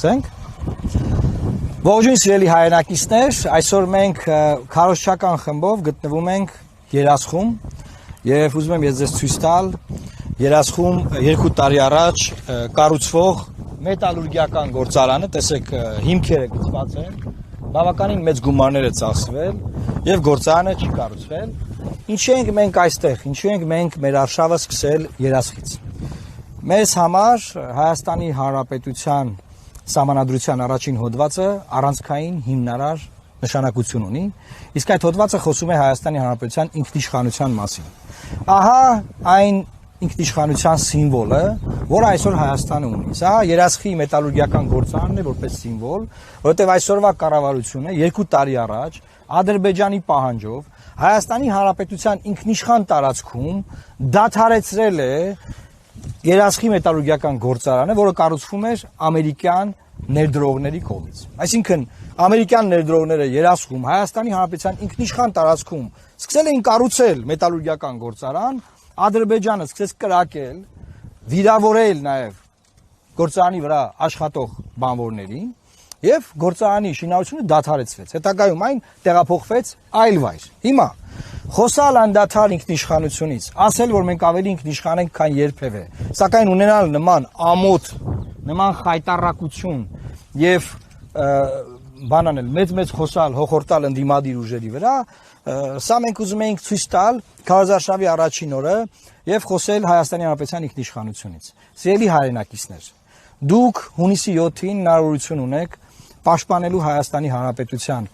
Սկսենք։ Ողջույն սիրելի հայրենակիցներ, այսօր մենք քարոզչական խմբով գտնվում ենք Երասխում եւ ուզում եմ ես ձեզ ցույց տալ Երասխում 2 տարի առաջ կառուցվող մետալուրգիական գործարանը, տեսեք հիմքերը գծված են, բավականին մեծ գումարներ է ծախսվել եւ գործարանը չի կառուցվել։ Ինչի ենք մենք այստեղ, ինչու ենք մենք մեր արշավը սկսել Երասխից։ Մեզ համար Հայաստանի Հանրապետության Սահմանադրության առաջին հոդվածը առանցքային հիմնարար նշանակություն ունի, իսկ այդ հոդվածը խոսում է Հայաստանի Հանրապետության ինքնիշխանության մասին։ Ահա այն ինքնիշխանության սիմվոլը, որը այսօր Հայաստանը ունի։ Սա Երասխի մետալուրգիական գործարանն է որպես սիմվոլ, որովհետև այսօրվա կառավարությունը 2 տարի առաջ Ադրբեջանի պահանջով Հայաստանի Հանրապետության ինքնիշխան տարածքում դադարեցրել է Երասխի մետալուրգիական գործարանը, որը կառուցվում էր ամերիկյան ներդրողների կողմից։ Այսինքն ամերիկյան ներդրողները Երասխում Հայաստանի Հանրապետության ինքնիշխան տարածքում սկսել էին կառուցել մետալուրգիական գործարան, Ադրբեջանը սկսեց կրակել, վիրավորել նաև գործարանի վրա աշխատող բանվորներին եւ գործարանի շինարարությունը դադարեցվեց։ Հետագայում այն տեղափոխվեց այլ վայր։ Հիմա խոսալ անդադար ինքնիշխանությունից, ասել, որ մենք ավելի ինքնիշխան ենք, քան երբևէ, սակայն ունենալ նման ամոթ, նման խայտառակություն եւ բան անել, մեծ խոսալ, հոխորտալ ընդդիմադիր ուժերի վրա, սա մենք ուզում էինք ցույց տալ քարոզարշավի առաջին օրը եւ խոսել Հայաստանի Հանրապետության ինքնիշխանությունից։ Սիրելի հայրենակիցներ, դուք հունիսի 7-ին հնարավորություն ունեք պաշտպանելու Հայաստանի Հանրապետության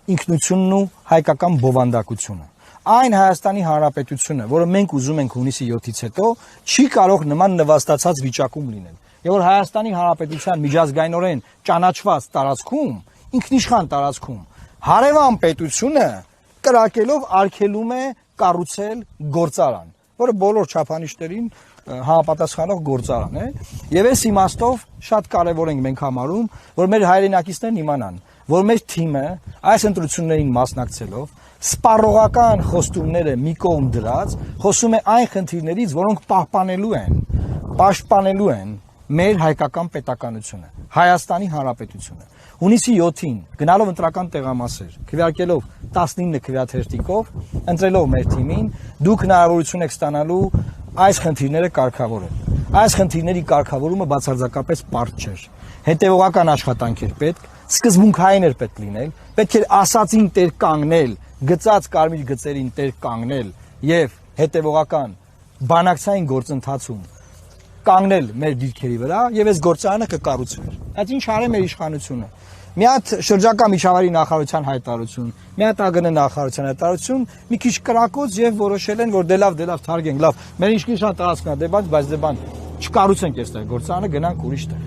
ինքնությունն ու հայկական բովանդակությունը։ Այն Հայաստանի Հանրապետությունը, որը մենք ուզում ենք հունիսի 7-ից հետո, չի կարող նման նվաստացած վիճակում լինել։ Եվ որ Հայաստանի Հանրապետության միջազգայինորեն ճանաչված տարածքում, ինքնիշխան տարածքում, հարևան պետությունը կրակելով արգելում է կառուցել գործարան, որը բոլոր չափանիշներին համապատասխանող գործարան է, եւ այս իմաստով շատ կարեւոր ենք մենք համարում, որ մեր հայրենակիցներն իմանան, որ մեր թիմը այս ընտրություններին մասնակցելով սպառողական խոստումները մի կողմ դրած, խոսում է այն խնդիրներից, որոնք պաշտպանելու են մեր հայկական պետականությունը, Հայաստանի Հանրապետությունը։ Հունիսի 7-ին գնալով ընտրական տեղամասեր, քվեարկելով 19 քվեաթերթիկով, ընտրելով մեր թիմին, դուք հնարավորություն եք ստանալու այս խնդիրները կարգավորել։ Այս խնդիրների կարգավորումը բացարձակապես պարզ չէր։ Հետևողական աշխատանք էր պետք, սկզբունքային էր պետք լինել, պետք էր ասածին տեր կանգնել, գծած կարմիր գծերին տեր կանգնել եւ հետևողական բանակցային գործընթացում կանգնել մեր դիրքերի վրա եւ այս գործարանը կկառուցվեր։ Այդ ինչ արել մեր իշխանությունը։ Մի հատ շրջակա միջավայրի նախարարության հայտարարություն, մի հատ ԱԳՆ նախարարության հայտարարություն, մի քիչ կրակոց եւ որոշել են, որ դե լավ թարգենք, լավ, մեր ինչքան տարածքն է, բայց դե բան չկառուցենք այստեղ գործարանը, գնանք ուրիշ տեղ։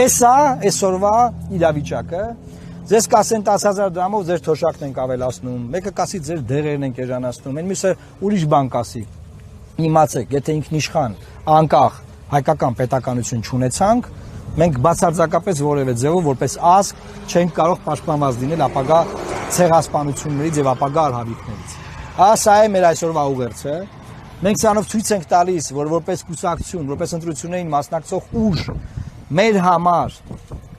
Էսա այսօրվա իրավիճակը, ձեզ կասեն 10,000 դրամով ձեր թոշակն ենք ավելացնում, մեկը կասի ձեր դեղերն ենք էժանացնում, այն մյուսը ուրիշ բան կասի։ Իմացեք, եթե ինքնիշխան, անկախ հայկական պետականություն չունեցանք, մենք բացարձակապես որևէ ձևով որպես ազգ չենք կարող պաշտպանված լինել ապագա ցեղասպանություններից եւ ապագա արհավիկներից։ Սա է մեր այսօրվա ուղերձը։ Մենք սրանով ցույց ենք տալիս, որ որպես կուսակցություն, որպես ընտրություններին մասնակցող ուժ մեր համար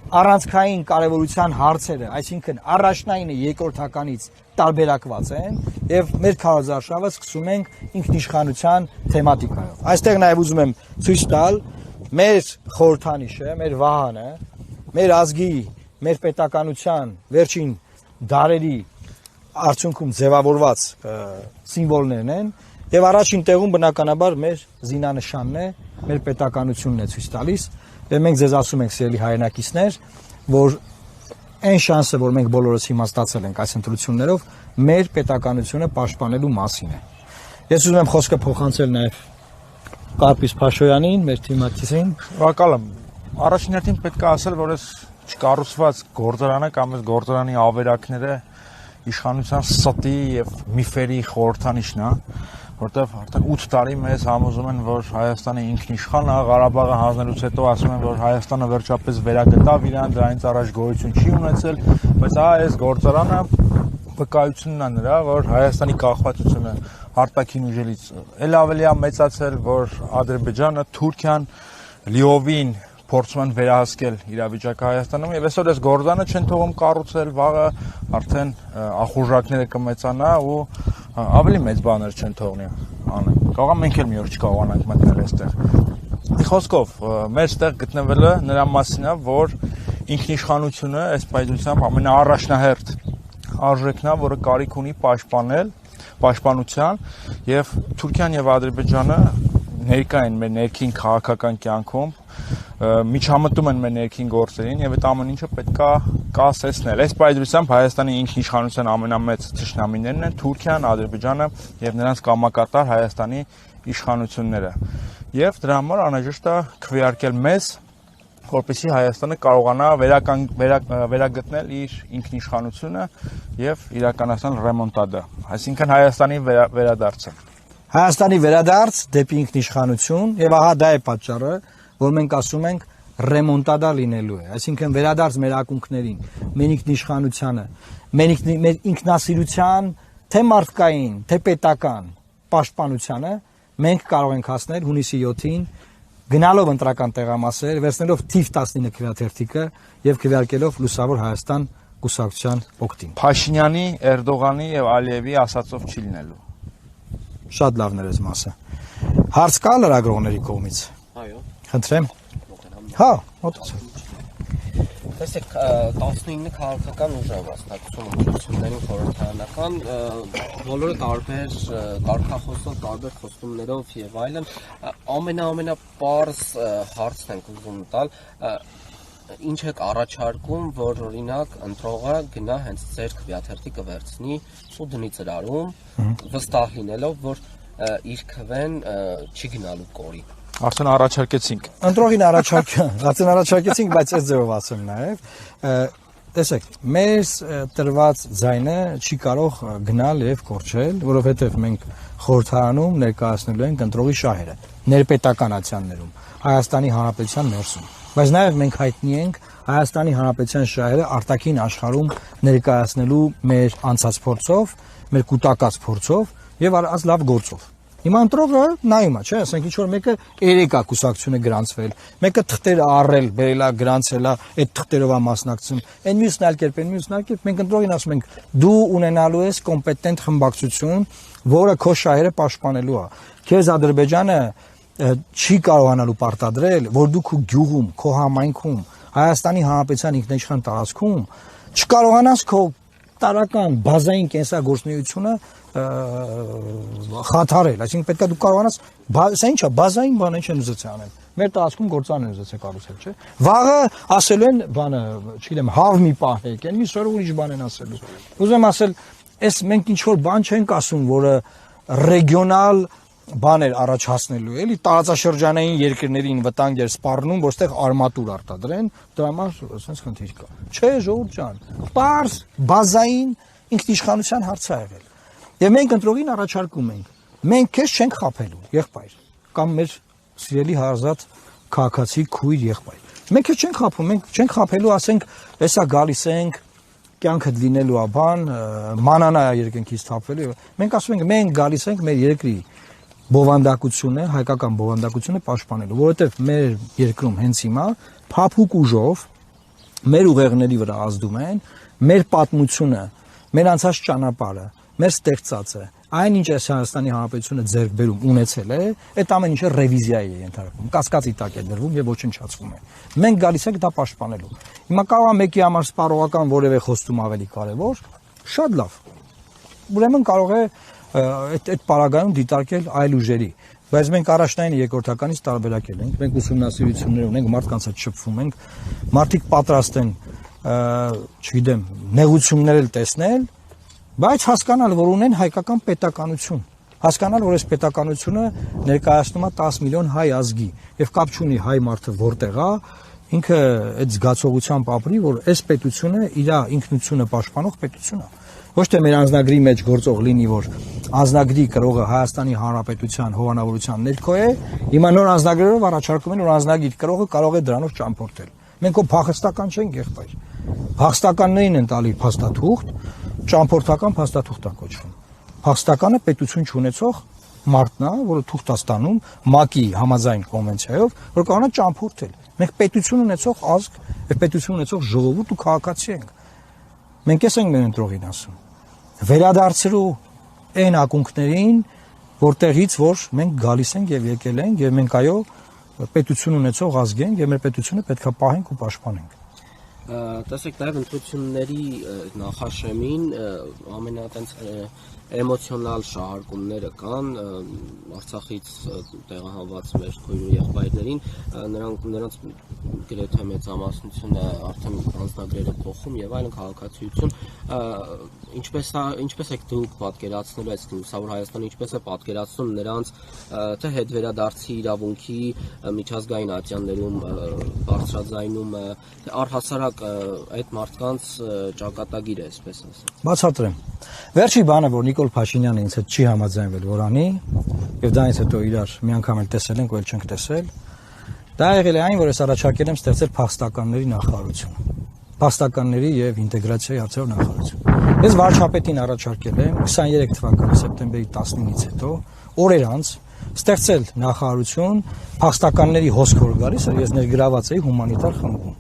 առանցքային կարևորության հարցերը, այսինքն առաջնայինը երկրորդականից տարբերակված են եւ մեր քարոզարշավը սկսում ենք ինքնիշխանության թեմատիկայով։ Այստեղ նաեւ ուզում եմ ցույց տալ մեր խորհրդանիշը, մեր վահանը, մեր ազգի, մեր պետականության վերջին դարերի արդյունքում ձևավորված սիմվոլներն են եւ առաջին տեղում բնականաբար մեր զինանշանն է, մեր պետականությունն է ցույց տալիս եւ մենք ձեզ ասում ենք սիրելի հայրենակիցներ, որ այն շանսը, որ մենք բոլորս հիմա ստացել ենք այս ընտրություններով, մեր պետականությունը պաշտպանելու մասին է։ Ես ուզում եմ խոսքը փոխանցել նաեւ Կարպիս Փաշոյանին, մեր թիմակիցին։ Շնորհակալ եմ։ Առաջին հերթին պետք է ասել, որ այս չկառուցված գործարանը կամ այս գործարանի ավերակները իշխանության ստի եւ միֆերի խորհրդանիշն է, որտեղ արդեն 8 տարի մեզ համոզում են, որ Հայաստանը ինքնիշխան է, Ղարաբաղը հանձնելուց հետո ասում են, որ Հայաստանը վերջապես վերագտավ իրան, դրանից առաջ գոյություն չի ունեցել, բայց այս գործարանը վկայությունն է նրա, որ Հայաստանի կախվածությունը արտաքին ուժերից էլ ավելի է մեծացել, որ Ադրբեջանը, Թուրքիան լիովին փորձում են վերահսկել իրավիճակը Հայաստանում եւ այսօր այս գործանը չեն թողում կառուցել, վաղը արդեն ախորժակները կմեծանա ու ավելի մեծ բաներ չեն թողնի անեն։ Կարող է մենք էլ մի օր չկարողանանք մտնել այստեղ։ Մի խոսքով, մեր ստեղ գտնվելը նրա մասին է, որ ինքնիշխանությունը այս պայծությամբ ամենաառաջնահերթ արժեքն է, որը կարիք ունի պաշտպանության եւ Թուրքիան եւ Ադրբեջանը ներկա են մեր ներքին քաղաքական կյանքում, միջամտում են մեր ներքին գործերին եւ այդ ամեն ինչը պետքա կասեցնել։ Այս պայծությամբ Հայաստանի ինքնիշխանության ամենամեծ թշնամիներն են Թուրքիան, Ադրբեջանը եւ նրանց կամակատար Հայաստանի իշխանությունները։ Եվ դրա համար անհրաժեշտ է քվեարկել մեզ, որպեսզի Հայաստանը կարողանա վերագտնել իր ինքնիշխանությունը եւ իրականացնել ռեմոնտադա, այսինքն Հայաստանի վերադարձը։ Հայաստանի վերադարձ դեպի ինքնիշխանություն եւ ահա դա է պատճառը, որ մենք ասում ենք ռեմոնտադա լինելու է, այսինքն վերադարձ մեր ակունքներին, մեր ինքնիշխանությանը, մեր ինքնասիրության թե մարդկային, թե պետական պաշտպանությանը մենք կարող ենք հասնել հունիսի 7-ին գնալով ընտրական տեղամասեր, վերցնելով թիվ 19 քվեաթերթիկը եւ քվեարկելով Լուսավոր Հայաստան կուսակցության օգտին։ Փաշինյանի, Էրդողանի եւ Ալիևի ասածով չի լինելու։ Շատ լավն էր այս մասը։ Հարց կա լրագրողների կողմից։ Այո։ Խնդրեմ։ Հա, մոտեցեք։ Տեսեք, 19 քաղաքական ուժով մասնակցում ընտրություններին խորհրդարանական, բոլորը տարբեր կարգախոսով, տարբեր խոստումներով եւ այլն, ամենապարզ հարցն ենք ուզում տալ, ինչ եք առաջարկում, որ օրինակ ընտրողը գնա հենց ձեր քվեաթերթիկը վերցնի ու դնի ծրարում, վստահ լինելով, որ իր քվեն չի գնալու կորի։ Արդեն առաջարկեցինք։ Ընտրողին առաջարկեցինք, բայց այս ձևով ասեմ նաև, տեսեք, մեր տրված ձայնը չի կարող գնալ եւ կորչել, որովհետեւ մենք խորհրդարանում ներկայացնելու ենք ընտրողի շահերը, ներպետական ացիաններում, Հայաստանի Հանրապետության ներսում։ Բայց նաև մենք հայտնի ենք Հայաստանի Հանրապետության շահերը արտաքին աշխարհում ներկայացնելու մեր անցած փորձով, մեր կուտակած փորձով եւ առած լավ գործով։ Հիմա ընտրողը նայում է, չէ՞, ասենք ինչ որ մեկը 3 կուսակցությունը գրանցվել, մեկը թղթեր առել, բերելա, գրանցելա, այդ թղթերով է մասնակցում։ Այն մյուսն այլ կերպ, մենք ընտրողին ասում ենք, դու ունենալու ես կոմպետենտ խմբակցություն, որը քո շահերը պաշտպանելու է։ Քեզ Ադրբեջանը չի կարողանալու պարտադրել, որ դու քո գյուղում, քո համայնքում, Հայաստանի Հանրապետության ինքնիշխան տարածքում չկարողանաս քո տարական բազային կենսագործունեությունը խաթարել, այսինքն պետք է դու կարողանաս, սա ի՞նչ է, բազային բան չեն ուզեցել անել։ Մեր տարածքում գործան են ուզեցել կառուցել, չէ՞։ Վաղը ասելու են, բանը, չգիտեմ, հավ մի պահ եկեն, մյուս օրը ուրիշ բան են ասելու։ Ուզում ասել, այս մենք ինչ որ բան չենք ասում, որը ռեգիոնալ բաներ առաջացնելու է, էլի տարածաշրջանային երկրներին վտանգ էր սպառնում, որտեղ արմատուր արտադրեն, դրա համար ասենց խնդիր կա։ Չէ, ժողովուրդ ջան, պարզ բազային ինքնիշխանության հարց է եղել։ Եվ մենք ընտրողին առաջարկում ենք, մենք քեզ չենք խաբելու, եղբայր, կամ մեր սիրելի հարազատ քաղաքացի քույր եղբայր։ Մենք քեզ չենք խաբում, մենք չենք խաբելու, ասենք, հեսա գալիս ենք, կյանքդ լինելու է բան, մանանա երկնքից թափվելու։ Մենք ասում ենք, մենք գալիս ենք մեր երկրի բովանդակությունը, հայկական բովանդակությունը պաշտպանելու, որովհետև մեր երկրում հենց հիմա փափուկ ուժով մեր ուղեղների վրա ազդում են, մեր պատմությունը, մեր անցած ճանապարհը, մեր ստեղծածը, այն ինչ Հայաստանի Հանրապետությունը ձեռք բերում ունեցել է, այդ ամեն ինչը ռևիզիայի է ենթարկվում, կասկածի տակ է դրվում եւ ոչնչացվում է։ Մենք գալիս ենք դա պաշտպանելու։ Հիմա կարող է մեկի համար սպառողական որևէ խոստում ավելի կարեւոր, շատ լավ։ Ուրեմն կարող է այդ պարագայում դիտարկել այլ ուժերի, բայց մենք առաջնային երկրորդականից տարբերակել ենք, մենք ուսումնասիրություններ ունենք, մարդկանց հետ շփվում ենք, մարդիկ պատրաստ են, չգիտեմ, նեղություններ էլ տեսնել, բայց հասկանալ, որ ունեն հայկական պետականություն, հասկանալ, որ այս պետականությունը ներկայացնում է 10 միլիոն հայ ազգի եւ կապ չունի հայ մարդը որտեղ է, ինքը այդ զգացողությամբ ապրի, որ այս պետությունը իր ինքնությունը պաշտպանող պետություն է։ Ոչ թե մեր անձնագրի մեջ գործող լինի, որ անձնագրի կրողը Հայաստանի Հանրապետության հովանավորության ներքո է, հիմա նոր անձնագրերով առաջարկում են, որ անձնագիր կրողը կարող է դրանով ճամփորդել։ Մենք ո փախստական չենք, եղբայր։ Փախստականներին են տալի փաստաթուղթ, ճամփորդական փաստաթուղթ է կոչվում։ Փախստականը պետություն չունեցող մարդն է, որը թուղթ է ստանում ՄԱԿ-ի համաձայն կոնվենցիայով, որ կարող է ճամփորդել։ Մենք պետություն ունեցող ազգ, եւ պետություն ունեցող ժողովուրդ ու քաղաքացի ենք։ Մենք էս ենք մեր ընտրողին ասում։ Վերադարձրու այն ակունքներին, որտեղից որ մենք գալիս ենք եւ եկել ենք եւ մենք այո պետություն ունեցող ազգ ենք եւ մեր պետությունը պետքա պահենք ու պաշտպանենք։ Տեսեք, նաև ընտրությունների նախաշեմին ամենատենց էմոցիոնալ շահարկումները կան Արցախից տեղահանված մեր քույր ու եղբայրներին, նրանց գրեթե մեծամասնությունը արդեն անձնագրերը փոխում եւ այլն քաղաքացիություն, ինչպես եք դուք պատկերացնելու այս լուսավոր Հայաստանը, ինչպես է պատկերացնում նրանց թե հետվերադարձի իրավունքի միջազգային ատյաններում բարձրաձայնումը, թե առհասարակ այդ մարդկանց ճակատագիր է, այսպես ասած։ Բացատրեմ։ Վերջի բանը, որ Նիկոլ Փաշինյանը ինձ հետ չի համաձայնվել, որ անի, եւ դա ինձ հետո իրար մի անգամ էլ տեսել ենք, ու էլ չենք տեսել, դա եղել է այն, որ ես առաջարկել եմ ստեղծել փախստականների նախարարություն։ Փախստականների եւ ինտեգրացիայի հարցերով նախարարություն։ Ես վարչապետին առաջարկել եմ 23 թվականի սեպտեմբերի 19-ից հետո օրեր անց ստեղծել նախարարություն փախստականների հոսք որ գալիս, ես ներգրաված էի հումանիտար խմբում։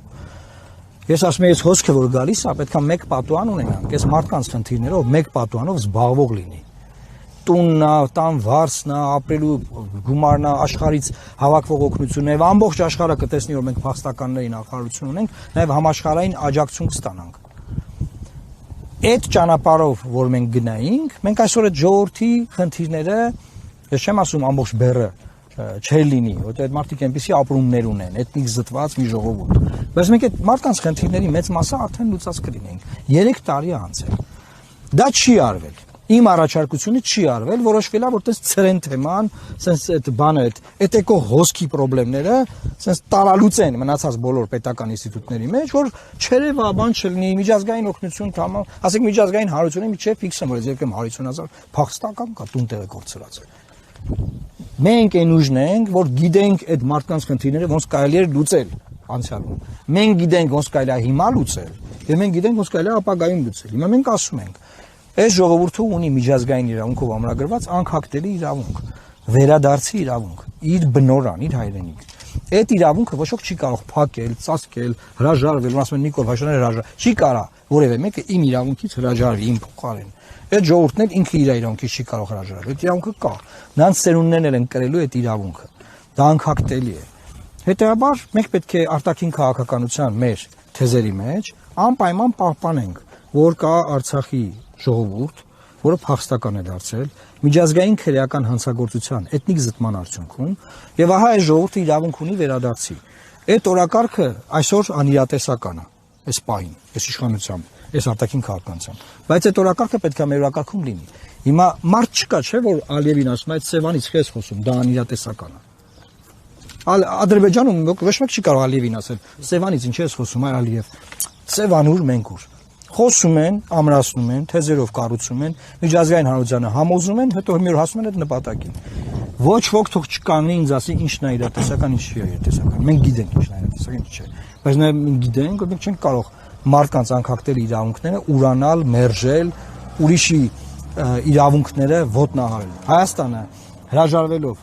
Ես ասում եմ, ես հոսքը որ գալիս է, պետք է մեկ պատուհան ունենանք, այս մարդկանց խնդիրներով մեկ պատուհանով զբաղվող լինի։ Տունն է, տան վարձն է, ապրելու գումարն է, աշխարհից հավաքվող օգնությունն է, եւ ամբողջ աշխարհը կտեսնի, որ մենք փախստականների նախարարություն ունենք, նաեւ համաշխարհային աջակցություն կստանանք։ Այդ ճանապարհով, որ մենք գնայինք, մենք այսօր այդ ժողովրդի խնդիրները, ես չեմ ասում ամբողջ բեռը չէր լինի, որտեղ այդ մարդիկ այնպեսի ապրումներ ունեն, էթնիկ զտված մի ժողովուրդ։ Բայց մենք այդ մարդկանց խնդիրների մեծ մասը արդեն լուծած կլինենք։ 3 տարի է անցել։ Դա չի արվել։ Իմ առաջարկությունը չի արվել, որոշվել է, որտեղ ցրեն թեման, sense այդ բանը, այդ էկո հոսքի խնդիրները, sense տարալուծեն մնացած բոլոր պետական ինստիտուտների մեջ, որ չերևա բան չլինի, միջազգային օգնություն կամ, ասենք միջազգային հարությունը միջև ֆիքսեմ, որ 250,000 փախստական կա տուն տեղը կորցրած։ Մենք այն ուժն ենք, որ գիտենք այդ մարդկանց խնդիրները ոնց կարելի է լուծել անցյալում։ Մենք գիտենք ոնց կարելի է հիմա լուծել, եւ մենք գիտենք ոնց կարելի է ապագայում լուծել։ Հիմա մենք ասում ենք, այս ժողովուրդը ունի միջազգային իրավունքով ամրագրված անխախտելի իրավունք, վերադարձի իրավունք, իր բնորան, իր հայրենիք։ Այդ իրավունքը ոչ ոք չի կարող փակել, ծածկել, հրաժարվել, որ ասում են Նիկոլ Փաշինյանը հրաժար, չի կարող որևէ մեկը իմ իրավունքից հրաժարվի, իմ փոխարեն։ Այդ ժողովուրդն էլ ինքը իր իրավունքից չի կարող հրաժարվել։ Այդ իրավունքը կա։ Նրանց ծերուններն են կրելու այդ իրավունքը։ Դա անխախտելի է։ Հետևաբար մենք պետք է արտաքին քաղաքականության մեր թեզերի մեջ անպայման պահպանենք, որ կա Արցախի ժողովուրդ, որը փախստական է դարձել միջազգային քրեական հանցագործության էթնիկ զտման արդյունքում, եւ ահա այս ժողովուրդը իրավունք ունի վերադարձի։ Այդ օրակարգը այսօր անիրատեսական է, այս պահին, այս իշխանությամբ, այս արտաքին քաղաքականությամբ։ Բայց այդ օրակարգը պետք է մեր օրակարգում լինի։ Հիմա մարդ չկա, չէ, որ Ալիևին ասում է, այդ Սևանից քեզ խոսում, դա անիրատեսական է։ Ադրբեջանում ոչ մեկ չի կարող Ալիևին ասել, Սևանից ինչ ես խոսում, այ Ալիև։ Սևանուր մենք ուր։ Խոսում են, ամրացնում են, թեզերով կառուցում են, միջազգային հանրությանը համոզում են, հետո մի օր հասնում են այդ նպատակին։ Ոչ ոք թող չկանգնի ինձ ասի ինչն է իրատեսական, ինչ չի իրատեսական։ Մենք գիտենք ինչն է իրատեսական, ինչ չէ։ Բայց նաև մենք գիտենք, որ մենք չենք կարող մարդկանց անխախտելի իրավունքները ուրանալ, մերժել, ուրիշի իրավունքները ոտնահարել։ Հայաստանը հրաժարվելով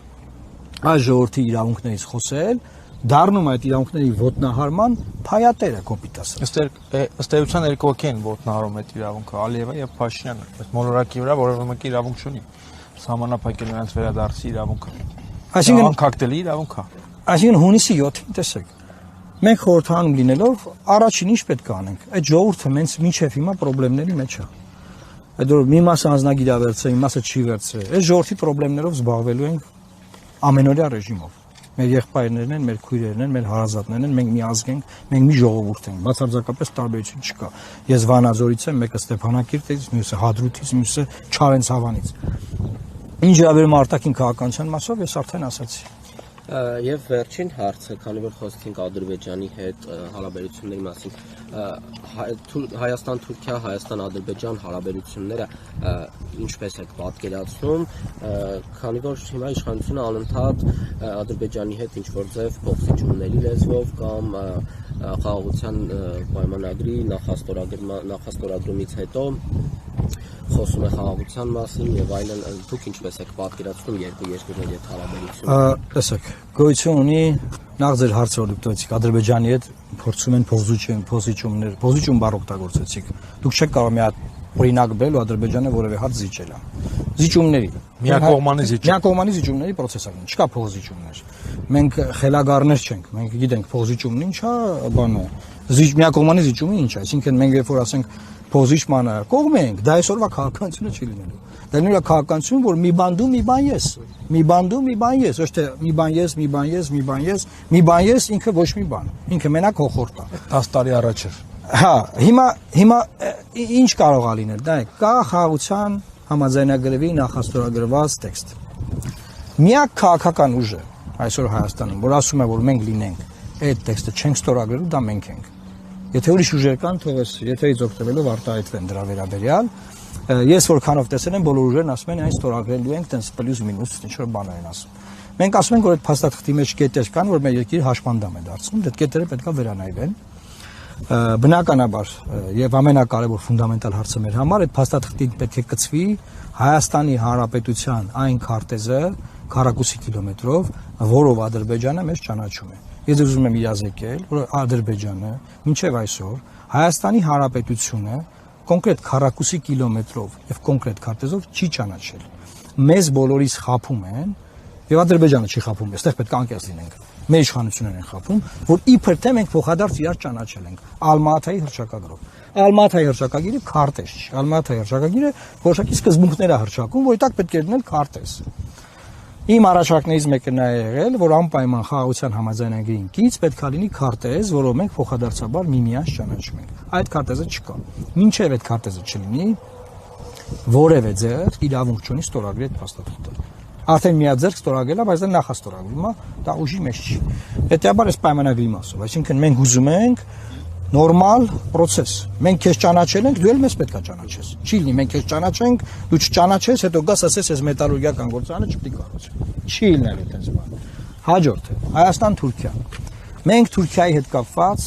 այս ժողովրդի իրավունքներից խոսել, դառնում այդ իրավունքների ոտնահարման փայատերը կոպիտ ասած։ Ըստ էության երկու հոգի են ոտնահարում այդ իրավունքը, Ալիևը եւ Փաշինյանը, բայց մոլորակի վրա որևէ մեկը իրավունք չունի սահմանափակել նրանց վերադարձի իրավունքը։ Այսինքն անխախտելի իրավունք է։ Այսինքն հունիսի 7-ին տեսեք, մենք խորհրդանում լինելով առաջին ինչ պետք է անենք։ Այդ ժողովուրդը մենց մինչև հիմա խնդիրների մեջ է։ Այդ որ մի մասը անձնագիր է վերցրել, մի մասը չի վերցրել։ Այս ժողովրդի խնդիրներով զբաղվելու ենք ամենօրյա ռեժիմով։ Մեր եղբայրներն են, մեր քույրերն են, մեր հարազատներն են, մենք մի ազգ ենք, մենք մի ժողովուրդ ենք, բացարձակապես տարբերություն չկա։ Ես Վանաձորից եմ, մեկը Ստեփանակերտից, մյուսը Հադրութից, մյուսը Չարենցավանից։ Ինչ վերաբերում արտաքին քաղաքականության մասով, ես արդեն ասացի։ Եվ վերջին հարցը, քանի որ խոսքենք Ադրբեջանի հետ հարաբերությունների մասին, Հայաստան-Թուրքիա, Հայաստան-Ադրբեջան հարաբերությունները ինչպես եք պատկերացնում, քանի որ հիմա իշխանությունը անընդհատ Ադրբեջանի հետ ինչ-որ ձև փոխզիջումների լեզվով կամ խաղաղության պայմանագրի նախաստորագրումից հետո խոսում է խաղաղության մասին եւ այլն, դուք ինչպես եք պատկերացնում երկու երկրների հետ հարաբերությունը։ Տեսեք, գոյություն ունի նախ ձեր հարցը որ դուք տվեցիք Ադրբեջանի հետ փորձում են փոխզիջում բառ օգտագործեցիք։ Դուք չեք կարող մի հատ օրինակ բերել ու Ադրբեջանը որևէ հարց զիջել է։ Զիջումների միակողմանի զիջումների process-ը չկա փոխզիջումներ։ Մենք խելագարներ չենք, մենք գիտենք փոխզիջումն ինչ է, բանը միակողմանի զիջումը ինչ է, այսինքն մենք երբ որ ասենք փոխզիջմանը կողմ ենք, դա այսօրվա քաղաքականությունը չի լինելու։ Դա լինելու է քաղաքականություն, որ մի բան դու, մի բան ես, մի բան դու, մի բան ես, ոչ թե մի բան ես, մի բան ես, մի բան ես, մի բան ես, ինքը ոչ մի բան, ինքը մենակ հոխորտ է։ 10 տարի առաջ էր։ Հա, հիմա ինչ կարող է լինել, դա է, կա խաղաղության համաձայնագրվի նախաստորագրված տեքստ։ Միակ քաղաքական ուժը այսօր Հայաստանում, որ ասում է, որ մենք լինենք, այդ տեքստը չենք ստորագրելու, դա մենք ենք։ Եթե ուրիշ ուժեր կան, թող էս եթերից օգտվելով արտահայտվեն դրա վերաբերյալ։ Ես որքանով տեսել եմ, բոլոր ուժերն ասում են, այն ստորագրելու ենք, տենց պլյուս մինուս ինչ որ բաներ են ասում։ Մենք ասում ենք, որ այդ փաստաթղթի մեջ կետեր կան, որ մեր երկիրը հաշմանդամ է դարձնում, այդ կետերը պետք է վերանայվեն։ Բնականաբար եւ ամենակարևոր ֆունդամենտալ հարցը մեր համար այդ փաստաթղթին պետք է կցվի Հայաստանի Հանրապետության այն քարտեզը քառակուսի կիլոմետրով, որով Ադրբեջանը մեզ ճանաչում է։ Ես ուզում եմ իրազեկել, որ Ադրբեջանը մինչև այսօր Հայաստանի Հանրապետությունը կոնկրետ քառակուսի կիլոմետրով եւ կոնկրետ քարտեզով չի ճանաչել։ Մեզ բոլորիս խափում են եւ Ադրբեջանը չի խափում, այստեղ պետք է անկեղծ լինենք։ Մեր իշխանություններն են խափում, որ իբր թե մենք փոխադարձ իրար ճանաչել ենք Ալմատայի հռչակագրով։ Ալմատայի հռչակագիրը քարտեզ չի։ Ալմատայի հռչակագիրը որոշակի սկզբունքներ է հռչակում, որ այդտեղ պետք է լինել քարտեզ։ Իմ առաջարկներից մեկը նա է եղել, որ անպայման խաղաղության համաձայնագրին կից պետք է լինի քարտեզ, որով մենք փոխադարձաբար միմյանց ճանաչում ենք։ Այդ քարտեզը չկա։ Մինչև այդ քարտեզը չլինի, որևէ ձեռք իրավունք չունի ստորագրել այդ փաստաթղթը։ Արդեն միաձեռք ստորագրել է, բայց դա նախաստորագրում է, դա ուժի մեջ չի։ Հետեւաբար այս պայմանագրի մասով, այսինքն մենք ուզում ենք նորմալ process։ Մենք քեզ ճանաչել ենք, դու էլ մեզ պետք է ճանաչես։ Չի լինի մենք քեզ ճանաչենք, դու չճանաչես, հետո գաս ասես այս մետալուրգիական գործարանը չպետք է կառուցի։ Չի լինելու այդպես բան։ Հաջորդը Հայաստան-Թուրքիա։ Մենք Թուրքիայի հետ կապված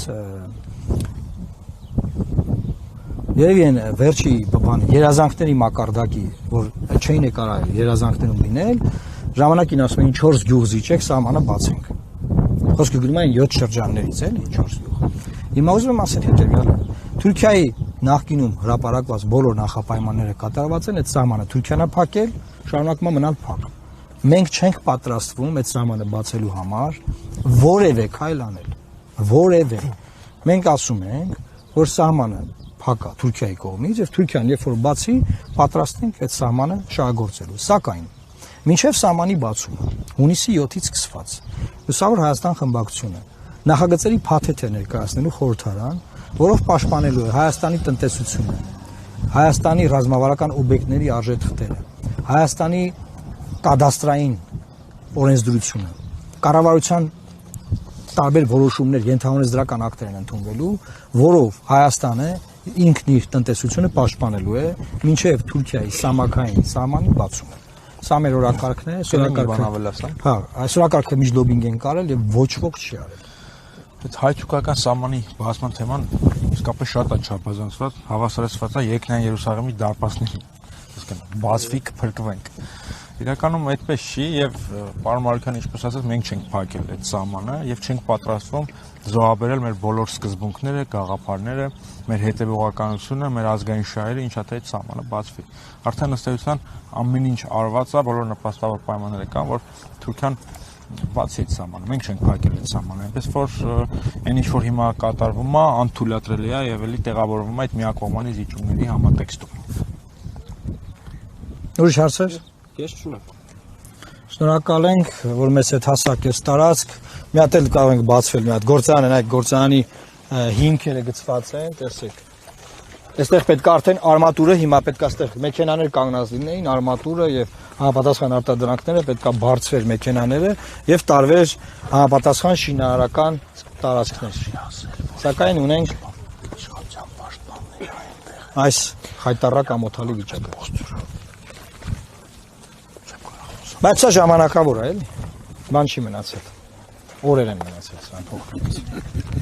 երևի են վերջի բան երազանքների մակարդակի, որ չէին է կարա երազանքներում լինել, ժամանակին ասում էին 4 գյուղ զիջեք, սահմանը բացենք։ Խոսքը գնում են 7 շրջաններից էլի 4 գյուղ։ Հիմա ուզում եմ ասել հետևյալը. Թուրքիայի նախկինում հրապարակված բոլոր նախապայմանները կատարված են, այդ սահմանը Թուրքիան է փակել, շարունակում է մնալ փակ։ Մենք չենք պատրաստվում այդ սահմանը բացելու համար որևէ քայլ անել, որևէ։ Մենք ասում ենք, որ սահմանը փակա Թուրքիայի կողմից եւ Թուրքիան երբ որ բացի, պատրաստ ենք այդ սահմանը շահագործելու։ Սակայն մինչև սահմանի բացումը հունիսի 7-ից սկսված լուսավոր Հայաստան խմբակցությունը նախագծերի փաթեթ է ներկայացնելու խորհրդարան, որով պաշտպանելու է Հայաստանի տնտեսությունը, Հայաստանի ռազմավարական օբյեկտների արժեթղթերը, Հայաստանի կադաստրային օրենսդրությունը, կառավարության տարբեր որոշումներ, ենթահորինեցդրական ակտեր են ընդունվելու, որով Հայաստանը ինքն իր տնտեսությունը պաշտպանելու է մինչև Թուրքիայի սահմակային սահմանի բացումը։ Սա մեր օրակարգն է, այսօրակարգը միջլոբինգ են կարել եւ ոչ ոք չի արել։ Այդ հայ-թուրքական սահմանի բացման թեման իսկապես շատ է չափազանցված, հավասարեցված է Երկնային Երուսաղեմի դարպասներին։ Այսինքն բացվի կփրկվենք։ Իրականում այդպես չի եւ պարոն Մարուկյան ինչպես ասած մենք չենք փակել այդ սահմանը եւ չենք պատրաստվում զոհաբերել մեր բոլոր սկզբունքները, գաղափարները, մեր հետեւողականությունը, մեր ազգային շահերը, ինչա թե այդ սահմանը բացվի։ Արդեն ըստ էության ամեն ինչ արված է, բոլոր նպաստավոր պայմանները կան, որ Թուրքիան բացի այդ սահմանը, մենք չենք փակել այդ սահմանը, այնպես որ այն ինչ որ հիմա կատարվում է, անթույլատրելի է եւ էլի տեղավորվում է այդ միակողմանի զիջումների համատեքստում։ Ուրիշ հարցեր։ Ես չունեմ։ Շնորհակալ ենք, որ մեզ հետ հասակես տարածք։ Մի հատ էլ կարող ենք բացվել, մի հատ գործարան են, այդ գործարանի հիմքերը գծված են, տեսեք։ Այստեղ պետք է արդեն արմատուրը, հիմա պետք է այստեղ մեքենաներ կանգնած լինեին, արմատուրը եւ համապատասխան արտադրանքները պետք է բարձվեր մեքենաները եւ տարվեր համապատասխան շինարարական տարածքներ։ Սակայն ունենք այս խայտառակ ամոթալի վիճակը։ Բայց սա ժամանակավոր է, էլի։ Բան չի մնացել։ Օրեր են մնացել սա փոխվեց։